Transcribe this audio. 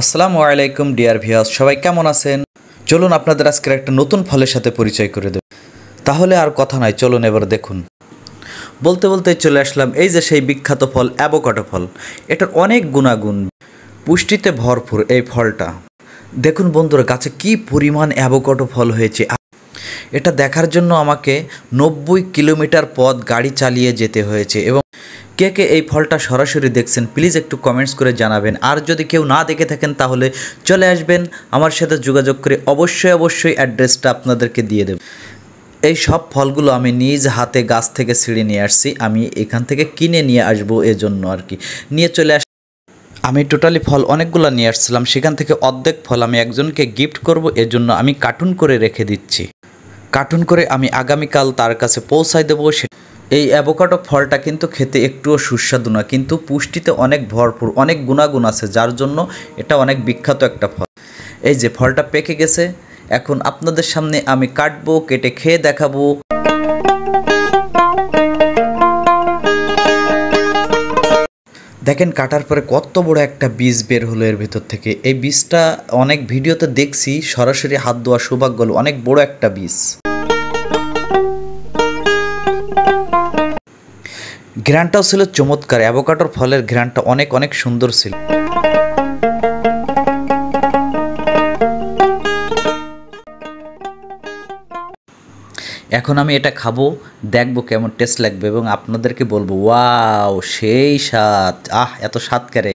আসসালামু আলাইকুম dear viewers, সবাই কেমন আছেন? চলুন আপনাদের আজকের একটা নতুন ফলের সাথে পরিচয় করে দেব। তাহলে আর কথা নয়, চলুন এবার দেখুন। বলতে বলতে চলে আসলাম এই যে সেই বিখ্যাত ফল অ্যাভোকাডো ফল। এটার অনেক গুণাগুণ, পুষ্টিতে ভরপুর এই ফলটা। দেখুন বন্ধুরা, গাছে কি পরিমাণ অ্যাভোকাডো ফল হয়েছে। এটা দেখার জন্য আমাকে 90 কিলোমিটার পথ গাড়ি চালিয়ে যেতে হয়েছে। এবং কে কে এই ফলটা সরাসরি দেখছেন প্লিজ একটু কমেন্টস করে জানাবেন। আর যদি কেউ না দেখে থাকেন তাহলে চলে আসবেন আমার সাথে যোগাযোগ করে, অবশ্যই অ্যাড্রেসটা আপনাদেরকে দিয়ে দেব। এই সব ফলগুলো আমি নিজ হাতে গাছ থেকে ছিঁড়ে নিয়ে আসছি, আমি এখান থেকে কিনে নিয়ে আসবো এজন্য আর কি নিয়ে চলে আস। আমি টোটালি ফল অনেকগুলো নিয়ে আসছিলাম, সেখান থেকে অর্ধেক ফল আমি একজনকে গিফট করব, এজন্য আমি কার্টুন করে রেখে দিচ্ছি। কার্টুন করে আমি আগামীকাল তার কাছে পৌঁছায় দেবো। এই অ্যাভোকাডো ফলটা কিন্তু খেতে একটুও সুস্বাদু না, কিন্তু পুষ্টিতে অনেক ভরপুর, অনেক গুণাগুণ আছে, যার জন্য এটা অনেক বিখ্যাত একটা ফল। এই যে ফলটা পেকে গেছে, এখন আপনাদের সামনে আমি কাটবো, কেটে খেয়ে দেখাবো। দেখেন কাটার পরে কত বড় একটা বীজ বের হলো এর ভেতর থেকে। এই বীজটা অনেক ভিডিওতে দেখছি, সরাসরি হাত ধোয়া সৌভাগ্য হলো, অনেক বড় একটা বীজ। ঘ্রাণটাও ছিল চমৎকার, অ্যাভোকাডোর ফলের ঘ্রাণটা অনেক অনেক সুন্দর ছিল। এখন আমি এটা খাবো, দেখবো কেমন টেস্ট লাগবে এবং আপনাদেরকে বলবো ওয়াও সেই স্বাদ, এত স্বাদ করে।